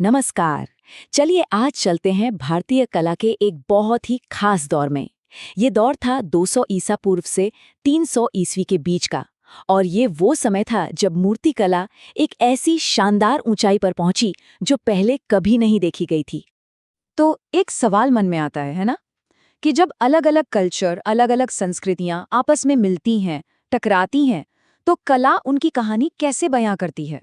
नमस्कार। चलिए आज चलते हैं भारतीय कला के एक बहुत ही खास दौर में। ये दौर था 200 ईसा पूर्व से 300 ईस्वी के बीच का। और ये वो समय था जब मूर्ति कला एक ऐसी शानदार ऊंचाई पर पहुंची जो पहले कभी नहीं देखी गई थी। तो एक सवाल मन में आता है ना, कि जब अलग-अलग कल्चर, अलग-अलग संस्कृतियां आपस में मिलती हैं, टकराती हैं, तो कला उनकी कहानी कैसे बयां करती है।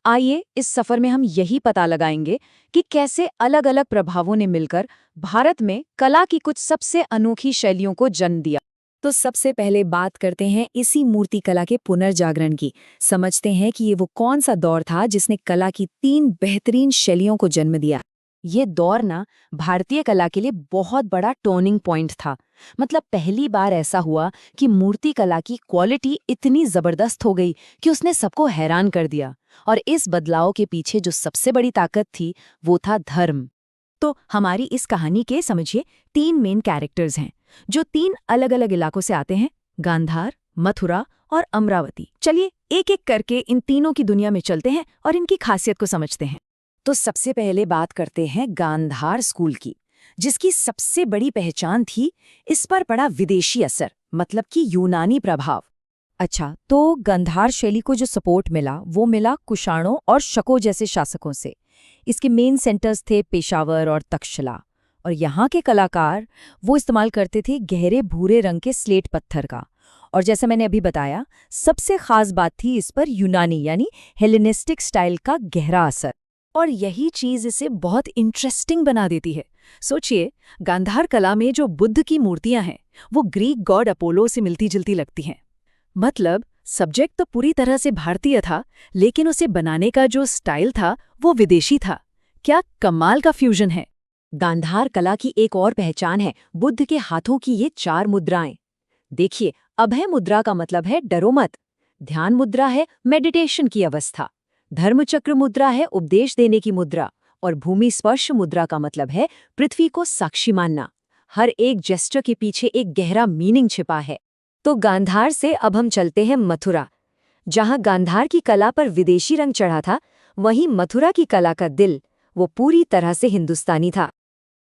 आइए इस सफर में हम यही पता लगाएंगे कि कैसे अलग-अलग प्रभावों ने मिलकर भारत में कला की कुछ सबसे अनोखी शैलियों को जन्म दिया। तो सबसे पहले बात करते हैं इसी मूर्ति कला के पुनर्जागरण की। समझते हैं कि ये वो कौन सा दौर था जिसने कला की 3 बेहतरीन शैलियों को जन्म दिया। ये दौर ना भारतीय कला के लिए बहुत बड़ा टर्निंग पॉइंट था। मतलब पहली बार ऐसा हुआ कि मूर्ति कला की क्वालिटी इतनी जबरदस्त हो गई कि उसने सबको हैरान कर दिया। और इस बदलाव के पीछे जो सबसे बड़ी ताकत थी वो था धर्म। तो हमारी इस कहानी के समझिए 3 मेन कैरेक्टर्स हैं जो 3 अलग-अलग इलाकों से आते हैं, गांधार, मथुरा और अमरावती। चलिए एक एक करके इन तीनों की दुनिया में चलते हैं और इनकी खासियत को समझते हैं। तो सबसे पहले बात करते हैं गांधार स्कूल की, जिसकी सबसे बड़ी पहचान थी इस पर पड़ा विदेशी असर, मतलब कि यूनानी प्रभाव। अच्छा, तो गांधार शैली को जो सपोर्ट मिला वो मिला कुषाणों और शकों जैसे शासकों से। इसके मेन सेंटर्स थे पेशावर और तक्षशिला। और यहाँ के कलाकार वो इस्तेमाल करते थे गहरे भूरे रंग के स्लेट पत्थर का। और जैसे मैंने अभी बताया, सबसे खास बात थी इस पर यूनानी यानी हेलेनिस्टिक स्टाइल का गहरा असर। और यही चीज इसे बहुत इंटरेस्टिंग बना देती है। सोचिए, गांधार कला में जो बुद्ध की मूर्तियां हैं वो ग्रीक गॉड अपोलो से मिलती जुलती लगती हैं। मतलब सब्जेक्ट तो पूरी तरह से भारतीय था, लेकिन उसे बनाने का जो स्टाइल था वो विदेशी था। क्या कमाल का फ्यूजन है। गांधार कला की एक और पहचान है बुद्ध के हाथों की ये 4 मुद्राएं। देखिए, अभय मुद्रा का मतलब है डरो मत। ध्यान मुद्रा है मेडिटेशन की अवस्था। धर्मचक्र मुद्रा है उपदेश देने की मुद्रा। और भूमि स्पर्श मुद्रा का मतलब है पृथ्वी को साक्षी मानना। हर एक जेस्चर के पीछे एक गहरा मीनिंग छिपा है। तो गांधार से अब हम चलते हैं मथुरा। जहां गांधार की कला पर विदेशी रंग चढ़ा था, वहीं मथुरा की कला का दिल वो पूरी तरह से हिंदुस्तानी था।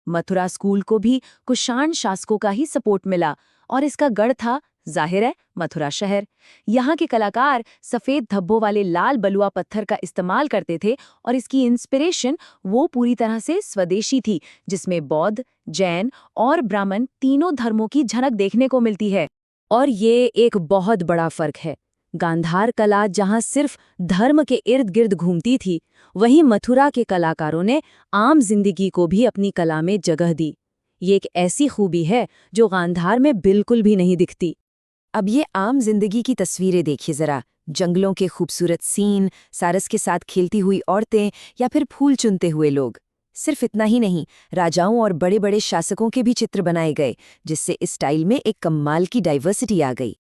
मथुरा स्कूल को भी कुषाण शासकों का ही सपोर्ट मिला और इसका गढ़ था, जाहिर है, मथुरा शहर। यहाँ के कलाकार सफेद धब्बों वाले लाल बलुआ पत्थर का इस्तेमाल करते थे और इसकी इंस्पिरेशन वो पूरी तरह से स्वदेशी थी, जिसमें बौद्ध, जैन और ब्राह्मण तीनों धर्मों की झलक देखने को मिलती है। और ये एक बहुत बड़ा फर्क है। गांधार कला जहाँ सिर्फ धर्म के इर्द गिर्द घूमती थी, वहीं मथुरा के कलाकारों ने आम जिंदगी को भी अपनी कला में जगह दी। ये एक ऐसी खूबी है जो गांधार में बिल्कुल भी नहीं दिखती। अब ये आम जिंदगी की तस्वीरें देखिए जरा। जंगलों के खूबसूरत सीन, सारस के साथ खेलती हुई औरतें या फिर फूल चुनते हुए लोग। सिर्फ इतना ही नहीं, राजाओं और बड़े बड़े शासकों के भी चित्र बनाए गए, जिससे इस स्टाइल में एक कमाल की डाइवर्सिटी आ गई।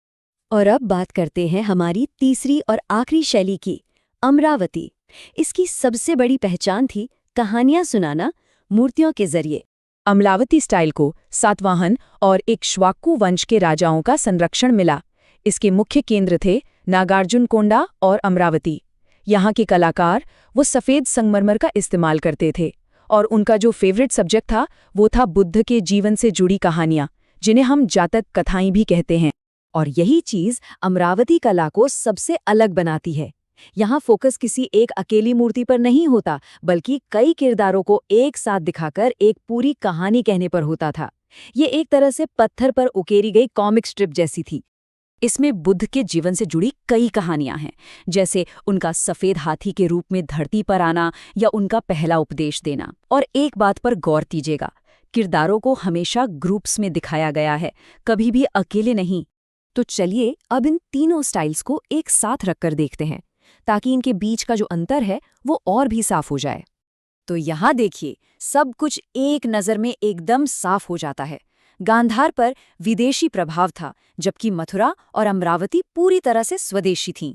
और अब बात करते हैं हमारी तीसरी और आखिरी शैली की, अमरावती। इसकी सबसे बड़ी पहचान थी कहानियां सुनाना मूर्तियों के जरिए। अमरावती स्टाइल को सातवाहन और इक्ष्वाकु वंश के राजाओं का संरक्षण मिला। इसके मुख्य केंद्र थे नागार्जुनकोंडा और अमरावती। यहाँ के कलाकार वो सफ़ेद संगमरमर का इस्तेमाल करते थे और उनका जो फेवरेट सब्जेक्ट था वो था बुद्ध के जीवन से जुड़ी कहानियाँ, जिन्हें हम जातक कथाएं भी कहते हैं। और यही चीज़ अमरावती कला को सबसे अलग बनाती है। यहाँ फोकस किसी एक अकेली मूर्ति पर नहीं होता, बल्कि कई किरदारों को एक साथ दिखाकर एक पूरी कहानी कहने पर होता था। ये एक तरह से पत्थर पर उकेरी गई कॉमिक स्ट्रिप जैसी थी। इसमें बुद्ध के जीवन से जुड़ी कई कहानियां हैं, जैसे उनका सफ़ेद हाथी के रूप में धरती पर आना या उनका पहला उपदेश देना। और एक बात पर गौर कीजिएगा, किरदारों को हमेशा ग्रुप्स में दिखाया गया है, कभी भी अकेले नहीं। तो चलिए अब इन तीनों स्टाइल्स को एक साथ रखकर देखते हैं, ताकि इनके बीच का जो अंतर है वो और भी साफ हो जाए। तो यहाँ देखिए, सब कुछ एक नज़र में एकदम साफ हो जाता है। गांधार पर विदेशी प्रभाव था, जबकि मथुरा और अमरावती पूरी तरह से स्वदेशी थीं।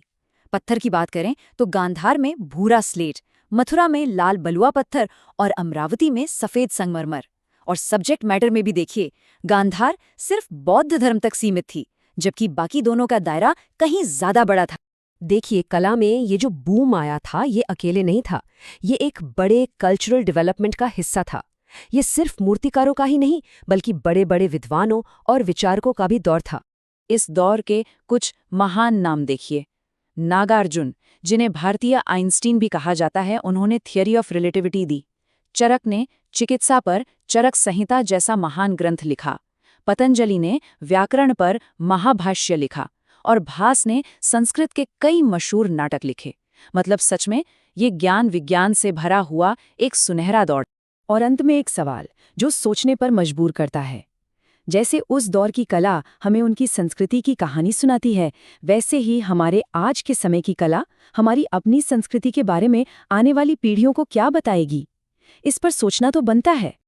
पत्थर की बात करें तो गांधार में भूरा स्लेट, मथुरा में लाल बलुआ पत्थर और अमरावती में सफ़ेद संगमरमर। और सब्जेक्ट मैटर में भी देखिए, गांधार सिर्फ बौद्ध धर्म तक सीमित थी, जबकि बाकी दोनों का दायरा कहीं ज्यादा बड़ा था। देखिए, कला में ये जो बूम आया था, ये अकेले नहीं था। ये एक बड़े कल्चरल डेवलपमेंट का हिस्सा था। ये सिर्फ मूर्तिकारों का ही नहीं, बल्कि बड़े बड़े विद्वानों और विचारकों का भी दौर था। इस दौर के कुछ महान नाम देखिए। नागार्जुन, जिन्हें भारतीय आइंस्टीन भी कहा जाता है, उन्होंने थियरी ऑफ रिलेटिविटी दी। चरक ने चिकित्सा पर चरक संहिता जैसा महान ग्रंथ लिखा। पतंजलि ने व्याकरण पर महाभाष्य लिखा। और भास ने संस्कृत के कई मशहूर नाटक लिखे। मतलब सच में ये ज्ञान विज्ञान से भरा हुआ एक सुनहरा दौर। और अंत में एक सवाल जो सोचने पर मजबूर करता है। जैसे उस दौर की कला हमें उनकी संस्कृति की कहानी सुनाती है, वैसे ही हमारे आज के समय की कला हमारी अपनी संस्कृति के बारे में आने वाली पीढ़ियों को क्या बताएगी? इस पर सोचना तो बनता है।